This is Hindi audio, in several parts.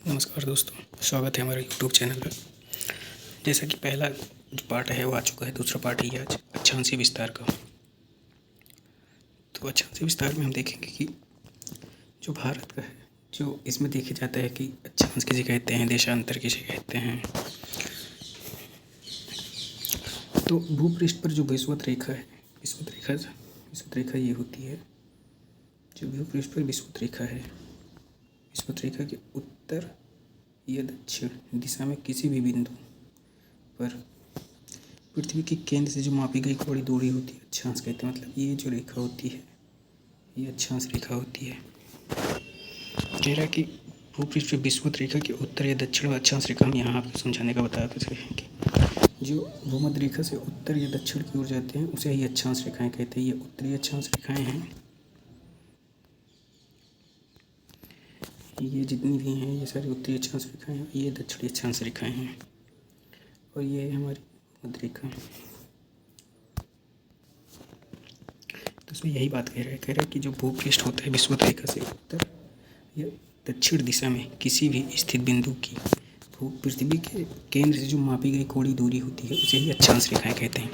नमस्कार दोस्तों, स्वागत है हमारे यूट्यूब चैनल पर। जैसा कि पहला जो पार्ट है वो आ चुका है, दूसरा पार्ट है ये आज अक्षांशीय विस्तार का। तो अक्षांशीय विस्तार में हम देखेंगे कि जो भारत का है, जो इसमें देखे जाता है कि अक्षांश किसे कहते हैं, देशांतर किसे कहते हैं। तो भूपृष्ठ पर जो विषुवत रेखा है, विषुवत रेखा ये होती है। जो भूपृष्ठ पर विषुवत रेखा है, विषुवत रेखा के उत्तर या दक्षिण दिशा में किसी भी बिंदु पर पृथ्वी के केंद्र से जो मापी गई कोणीय दूरी होती है अक्षांश कहते हैं। मतलब ये जो रेखा होती है ये अक्षांश रेखा होती है। कह रहा कि भूपृष्ठ पर विषुवत रेखा के उत्तर या दक्षिण में अक्षांश रेखा हम यहाँ आपको समझाने का बताते हैं कि जो भूमध्य रेखा से उत्तर या दक्षिण की ओर जाते हैं उसे ही अक्षांश रेखाएं कहते हैं। ये उत्तरी अक्षांश रेखाएं हैं, ये जितनी भी हैं ये सारी उत्तरी अक्षांश रेखाएं हैं, ये दक्षिणी अक्षांश रेखाएं हैं और ये है हमारी भूमध्य रेखा। तो उसमें यही बात कह रहा है कि जो भूपृष्ठ होता है विषुवत रेखा से उत्तर या दक्षिण दिशा में किसी भी स्थित बिंदु की पृथ्वी के केंद्र से जो मापी गई कोणीय दूरी होती है उसे ही अक्षांश रेखाएं कहते हैं।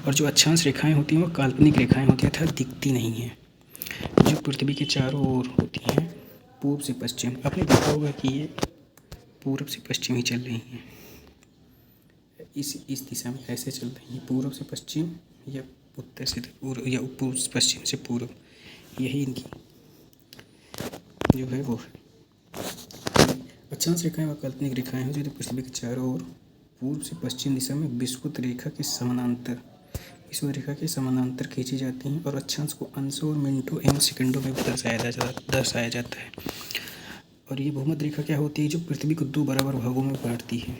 और जो अक्षांश रेखाएं होती हैं वो काल्पनिक रेखाएं होती हैं अर्थात दिखती नहीं हैं, जो पृथ्वी के चारों ओर होती हैं पूर्व से पश्चिम। आपने देखा होगा कि ये पूर्व से पश्चिम ही चल रही हैं, इस दिशा में ऐसे चल रही हैं, पूर्व से पश्चिम या उत्तर से पूर्व या पूर्व से पश्चिम से पूर्व, यही इनकी जो है वो है। अक्षांश रेखाएं व काल्पनिक रेखाएं हैं जो पृथ्वी के चारों ओर पूर्व से पश्चिम दिशा में विषुवत रेखा के समानांतर खींची जाती हैं और अक्षांश को अंशों और मिनटों एवं सेकंडों में दर्शाया जाता है। और ये भूमध्य रेखा क्या होती है, जो पृथ्वी को दो बराबर भागों में बांटती है।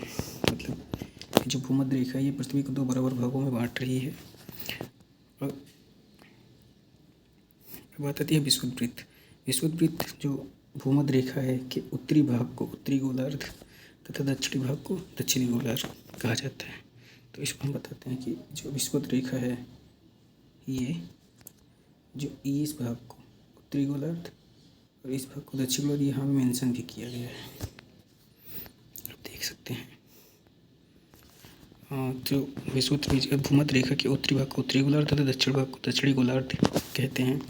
मतलब जो भूमध्य रेखा है ये पृथ्वी को दो बराबर भागों में बांट रही है। और बात आती है विषुवत वृत्त। विषुवत वृत्त जो भूमध्य रेखा है कि उत्तरी भाग को उत्तरी गोलार्ध तथा दक्षिणी भाग को दक्षिणी गोलार्ध कहा जाता है। तो इसको हम बताते हैं कि जो विषुवत रेखा है ये जो इस भाग को उत्तरी गोलार्ध और इस भाग को दक्षिणी गोलार्ध यहाँ भी मेंशन भी किया गया है, आप देख सकते हैं। जो विषुवत भूमध्य रेखा के उत्तरी भाग को उत्तरी गोलार्ध तथा दक्षिण भाग को दक्षिणी गोलार्ध कहते हैं।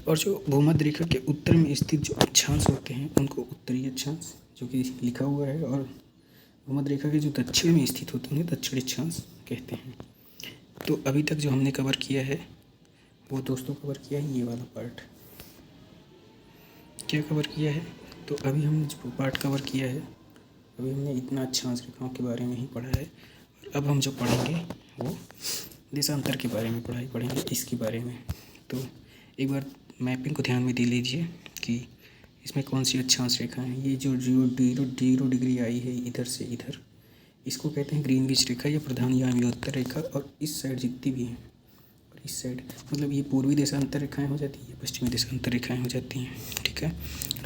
और जो भूमध्य रेखा के उत्तर में स्थित जो अक्षांश होते हैं उनको उत्तरी अक्षांश जो कि लिखा हुआ है, और भूमध्य रेखा के जो दक्षिण में स्थित होते हैं दक्षिणी अक्षांश कहते हैं। तो अभी तक जो हमने कवर किया है वो दोस्तों कवर किया है ये वाला पार्ट। क्या कवर किया है, तो अभी हमने जो पार्ट कवर किया है अभी हमने इतना अक्षांश रेखाओं के बारे में ही पढ़ा है। और अब हम जो पढ़ेंगे वो देशांतर के बारे में पढ़ेंगे इसके बारे में। तो एक बार मैपिंग को ध्यान में दे लीजिए कि इसमें कौन सी अक्षांश रेखा है। ये जो 0 डिग्री आई है इधर से इधर, इसको कहते हैं ग्रीनविच रेखा या प्रधान यामियोत्तर रेखा। और इस साइड जितनी भी हैं और इस साइड मतलब ये पूर्वी देशांतर रेखाएं हो जाती है, पश्चिमी देशांतर रेखाएं हो जाती हैं। ठीक है,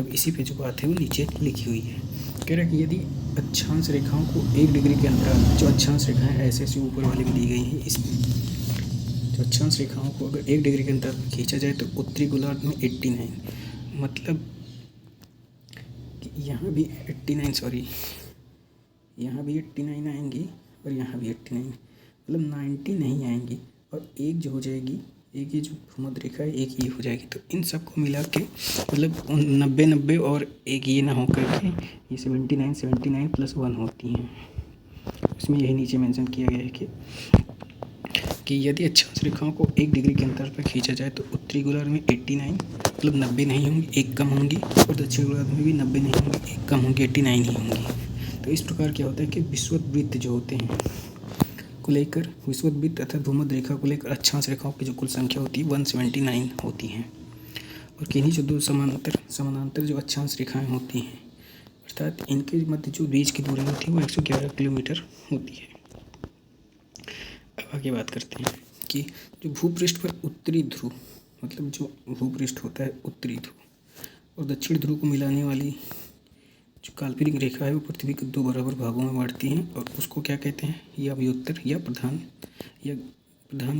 अब इसी पे जो बात है वो नीचे लिखी हुई है। कह रहा है कि यदि अक्षांश रेखाओं को 1 डिग्री के अंतराल, जो अक्षांश रेखाएं ऐसे ऐसे ऊपर वाले में दी गई हैं, इसमें जो अक्षांश रेखाओं को अगर 1 डिग्री के अंतराल पर खींचा जाए तो उत्तरी गोलार्ध में 89, मतलब कि यहाँ भी 89 यहाँ भी 89 आएंगी और यहाँ भी 89, मतलब 90 नहीं आएंगी। और एक जो हो जाएगी, एक ये जो भूमध्य रेखा है एक ये हो जाएगी। तो इन सबको मिला के मतलब 90 और एक ये ना हो करके ये 79 प्लस 1 होती हैं। इसमें यही नीचे मेंशन किया गया है कि यदि अक्षांश रेखाओं को 1 डिग्री के अंतर पर खींचा जाए तो उत्तरी गोलार्ध में 89 मतलब 90 नहीं होंगी, एक कम होंगी, और दक्षिण गोलार्ध में भी 90 नहीं होंगी, एक कम होंगी, 89 ही होंगी। तो इस प्रकार क्या होता है कि विषुवत वृत्त जो होते हैं को लेकर, विषुवत वृत्त अर्थात भूमध्य रेखा को लेकर अक्षांश रेखाओं की जो कुल संख्या होती है 179 होती हैं। और किन्हीं जो दो समानांतर जो अक्षांश रेखाएं होती हैं अर्थात इनके मध्य जो बीच की दूरी होती है वो 111 किलोमीटर होती है। अब आगे बात करते हैं कि जो भूपृष्ठ पर उत्तरी ध्रुव, मतलब जो भूपृष्ठ होता है उत्तरी ध्रुव और दक्षिण ध्रुव को मिलाने वाली जो काल्पनिक रेखा है वो पृथ्वी को दो बराबर भागों में बांटती हैं और उसको क्या कहते हैं, यामियोत्तर या प्रधान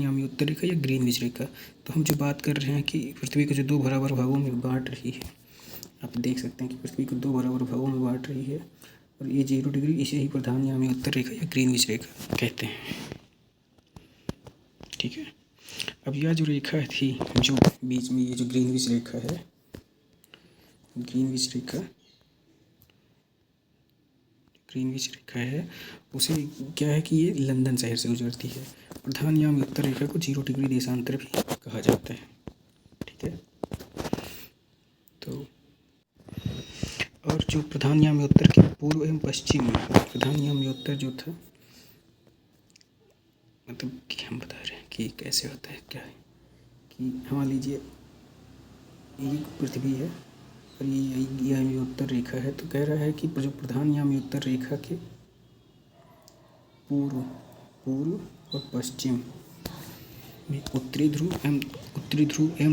यामियोत्तर रेखा या ग्रीनविच रेखा। तो हम जो बात कर रहे हैं कि पृथ्वी को जो दो बराबर भागों में बांट रही है आप देख सकते हैं कि पृथ्वी को 2 बराबर भागों में बांट रही है और ये 0 डिग्री, इसे ही प्रधानयामी उत्तर रेखा या ग्रीनविच रेखा कहते हैं। ठीक है। अब यह जो रेखा थी जो बीच में, ये जो ग्रीनविच रेखा है, ग्रीनविच रेखा है, उसे क्या है कि ये लंदन शहर से गुजरती है। प्रधानयामी उत्तर रेखा को 0 डिग्री देशांतर भी कहा जाता है। ठीक है। तो और जो प्रधानयामी उत्तर के पूर्व एवं पश्चिम में, प्रधानयामी उत्तर जो था, मतलब कि हम बता रहे हैं कि कैसे होता है, क्या है कि मान लीजिए ये पृथ्वी है और ये यामी उत्तर रेखा है, तो कह रहा है कि जो प्रधानयामी उत्तर रेखा के पूर्व और पश्चिम में उत्तरी ध्रुव एवं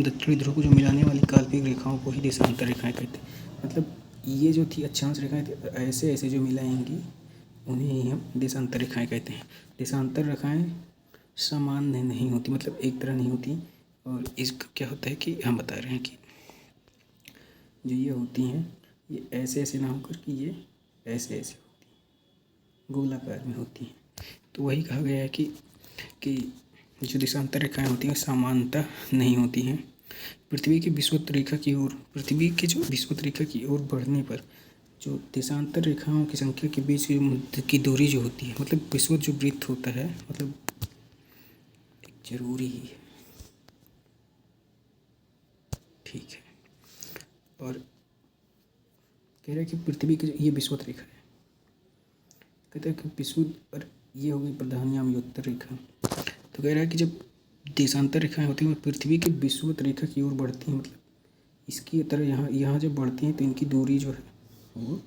दक्षिणी ध्रुव को जो मिलाने वाली काल्पनिक रेखाओं को ही देशांतर रेखाएं कहते हैं। मतलब ये जो थी अक्षांश रेखाएं ऐसे ऐसे जो मिलाएंगी उन्हें ही हम देशांतर रेखाएं कहते हैं। देशांतर रेखाएं समान नहीं होती, मतलब एक तरह नहीं होती। और इसका क्या होता है कि हम बता रहे हैं कि जो ये होती हैं ये ऐसे ऐसे ना होकर कि ये ऐसे ऐसे होती हैं, गोलाकार में होती हैं। तो वही कहा गया है कि जो देशांतर रेखाएं होती हैं समानता नहीं होती हैं। पृथ्वी की विषुवत रेखा की ओर, पृथ्वी की जो विषुवत रेखा की ओर बढ़ने पर जो देशांतर रेखाओं की संख्या के बीच की दूरी जो होती है, मतलब विषुवत जो वृत्त होता है, मतलब एक जरूरी ही है। ठीक है। और कह रहा है कि पृथ्वी की ये विषुवत रेखा है, कहते हैं कि विषुवत, और ये हो गई प्रधानयामी उत्तर रेखा। तो कह रहा है कि जब देशांतर रेखाएं होती हैं वो पृथ्वी की विषुवत रेखा की ओर बढ़ती हैं, मतलब इसकी तरह यहाँ जब बढ़ती हैं तो इनकी दूरी जो है वो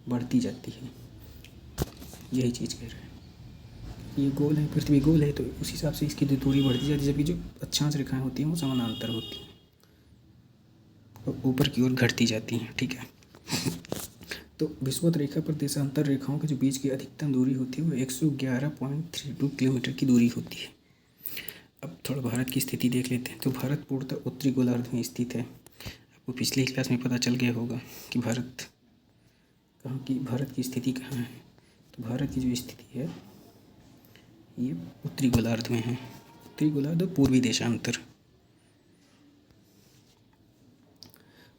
बढ़ती जाती है। यही चीज़ कह रहा है, ये गोल है, पृथ्वी गोल है, तो उस हिसाब से इसकी दूरी बढ़ती जाती है, जबकि जो अक्षांश रेखाएं होती हैं वो समानांतर होती हैं और ऊपर की ओर घटती जाती हैं। ठीक है। तो विषुवत रेखा पर देशांतर रेखाओं के जो बीच की अधिकतम दूरी होती है वो 111.32 किलोमीटर की दूरी होती है। अब थोड़ा भारत की स्थिति देख लेते हैं। तो भारत पूर्णतः उत्तरी गोलार्ध में स्थित है। आपको पिछली क्लास में पता चल गया होगा कि भारत की स्थिति कहाँ है। तो भारत की जो स्थिति है ये उत्तरी गोलार्ध में है। उत्तरी गोलार्ध और पूर्वी देशांतर।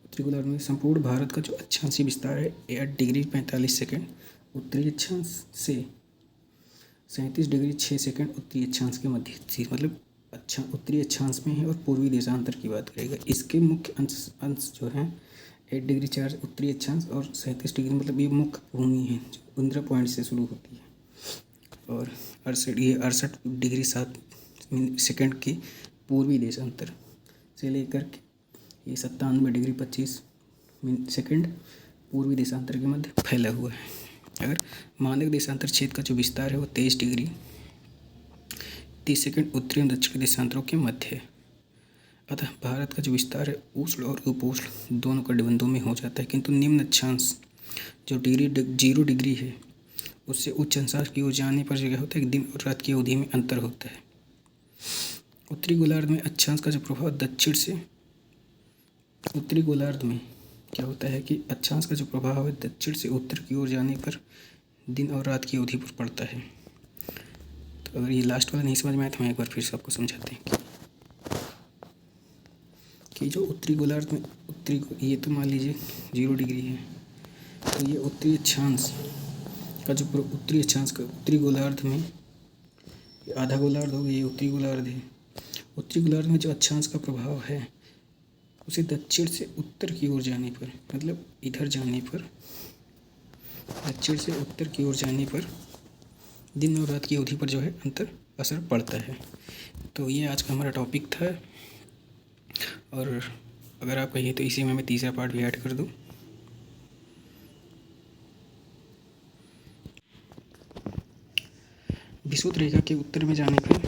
उत्तरी गोलार्ध में संपूर्ण भारत का जो अक्षांशीय विस्तार है 8 डिग्री 45 सेकंड उत्तरी अक्षांश से 37 डिग्री 6 सेकंड उत्तरी अक्षांश के मध्य स्थित, मतलब अच्छा उत्तरी अक्षांश में है। और पूर्वी देशांतर की बात करेगा, इसके मुख्य अंश जो हैं 8 डिग्री 4 उत्तरी अक्षांश और 37 डिग्री, मतलब ये मुख्य भूमि है जो 15 पॉइंट से शुरू होती है। और 68 डिग्री 7 सेकंड के पूर्वी देशांतर से लेकर के ये 97 डिग्री 25 सेकंड पूर्वी देशांतर के मध्य फैला हुआ है। अगर मानक देशांतर क्षेत्र का जो विस्तार है वो 23 डिग्री 30 सेकंड उत्तरी और दक्षिणी देशांतरों के मध्य है। अतः भारत का जो विस्तार है उष्ण और उपोष्ण दोनों कटिबंधों में हो जाता है, किंतु निम्न अक्षांश जो 0 डिग्री है उससे उच्च अक्षांश की ओर जाने पर जो क्या होता है कि दिन और रात की अवधि में अंतर होता है। उत्तरी गोलार्ध में अक्षांश का जो प्रभाव दक्षिण से, उत्तरी गोलार्ध में क्या होता है कि अक्षांश का जो प्रभाव है दक्षिण से उत्तर की ओर जाने पर दिन और रात की अवधि पर पड़ता है। तो अगर ये लास्ट वाला नहीं समझ में आया तो मैं एक बार फिर से आपको समझाते हैं कि जो उत्तरी गोलार्ध में ये तो मान लीजिए 0 डिग्री है, तो ये उत्तरी अक्षांश का जो उत्तरी गोलार्ध में आधा गोलार्ध हो गया, ये उत्तरी गोलार्ध है। उत्तरी गोलार्ध में जो अक्षांश का प्रभाव है उसे दक्षिण से उत्तर की ओर जाने पर, मतलब इधर जाने पर, दक्षिण से उत्तर की ओर जाने पर दिन और रात की अवधि पर जो है अंतर असर पड़ता है। तो ये आज का हमारा टॉपिक था। और अगर आप कहिए तो इसी में मैं तीसरा पार्ट भी ऐड कर दूँ। विषुवत रेखा के उत्तर में जाने पर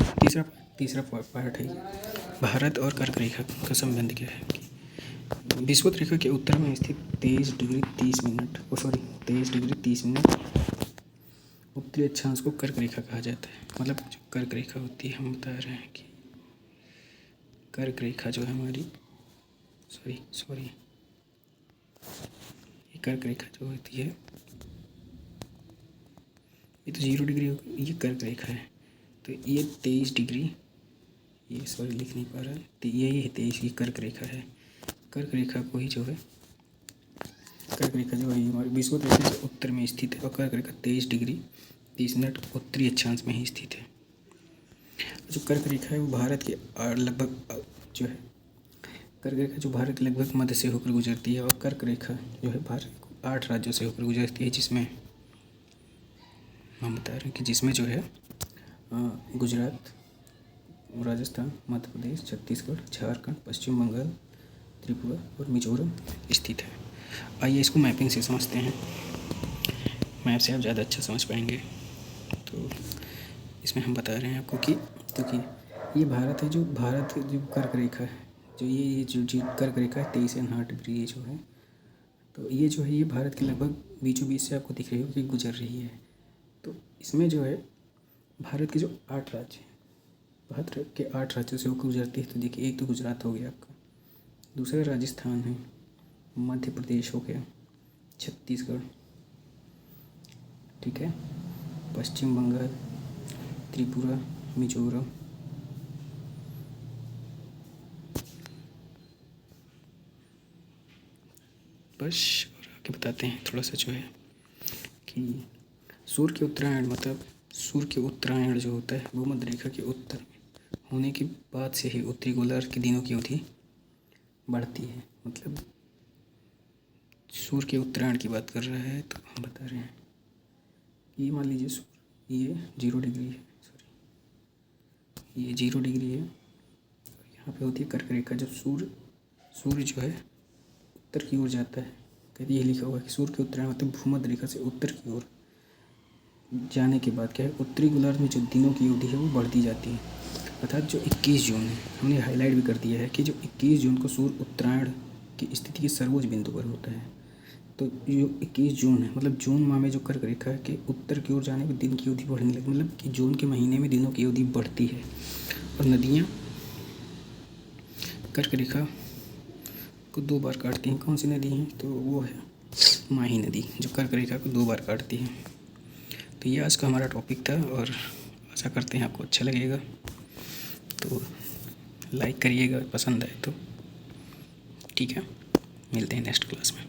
तीसरा पार्ट है भारत और कर्क रेखा का संबंध क्या है। विषुवत रेखा के उत्तर में स्थित 23 डिग्री 30 मिनट उत्तरी अक्षांश को कर्क रेखा कहा जाता है। मतलब जो कर्क रेखा होती है, हम बता रहे हैं कि कर्क रेखा जो है हमारी ये कर्क रेखा जो होती है, ये तो 0 डिग्री होगी, ये कर्क रेखा है। तो ये 23 डिग्री, ये सॉरी लिख नहीं पा रहा है, तो ये 23 की कर्क रेखा है। कर्क रेखा को ही जो है, कर्क रेखा जो है हमारे विषुवत से उत्तर में स्थित है और कर्क रेखा 23 डिग्री 30 मिनट उत्तरी अक्षांश में ही स्थित है। जो कर्क रेखा है वो भारत के लगभग जो है, कर्क रेखा जो भारत के लगभग मध्य से होकर गुजरती है, और कर्क रेखा जो है भारत को 8 राज्यों से होकर गुजरती है, जिसमें हम बता रहे हैं कि जिसमें जो है गुजरात, राजस्थान, मध्य प्रदेश, छत्तीसगढ़, झारखंड, पश्चिम बंगाल, त्रिपुरा और मिजोरम स्थित है। आइए इसको मैपिंग से समझते हैं। मैप से आप ज़्यादा अच्छा समझ पाएंगे। तो इसमें हम बता रहे हैं आपको कि क्योंकि ये भारत है, जो भारत जो कर्क रेखा है, जो ये जो कर्क रेखा है 23.5 डिग्री ये जो है, तो ये जो है ये भारत के लगभग बीचों बीच से आपको दिख रही हो कि गुजर रही है। तो इसमें जो है भारत के जो 8 राज्य हैं, भारत के 8 राज्यों से होकर गुजरती है। तो देखिए, एक तो गुजरात हो गया आपका, दूसरा राजस्थान है, मध्य प्रदेश हो गया, छत्तीसगढ़, ठीक है, पश्चिम बंगाल, त्रिपुरा, मिजोरम, बस। और आगे बताते हैं थोड़ा सा जो है कि सूर्य के उत्तरायण, मतलब सूर्य के उत्तरायण जो होता है भूमध्य रेखा के उत्तर में होने के बाद से ही उत्तरी गोलार्ध के दिनों की अवधि बढ़ती है। मतलब सूर्य के उत्तरायण की बात कर रहा है, तो हम बता रहे हैं ये मान लीजिए सूर्य ये 0 डिग्री है, सॉरी ये 0 डिग्री है, और यहाँ पे होती है कर्क रेखा। जब सूर्य जो है उत्तर की ओर जाता है, कहते ये लिखा हुआ है कि सूर्य के उत्तरायण मतलब भूमध्य रेखा से उत्तर की ओर जाने के बाद क्या है, उत्तरी गोलार्ध में जो दिनों की अवधि है वो बढ़ती जाती है। अर्थात जो 21 जून है, हमने हाईलाइट भी कर दिया है कि जो 21 जून को सूर्य उत्तरायण की स्थिति के सर्वोच्च बिंदु पर होता है। तो जो 21 जून है, मतलब जून माह में जो कर्क रेखा है कि उत्तर की ओर जाने पर दिन की अवधि बढ़ने लगी, मतलब कि जून के महीने में दिनों की अवधि बढ़ती है। और नदियाँ कर्क रेखा को 2 बार काटती हैं। कौन सी नदी हैं? तो वो है माही नदी, जो कर्क रेखा को 2 बार काटती है। तो ये आज का हमारा टॉपिक था, और आशा करते हैं आपको अच्छा लगेगा। तो लाइक करिएगा पसंद आए तो, ठीक है। मिलते हैं नेक्स्ट क्लास में।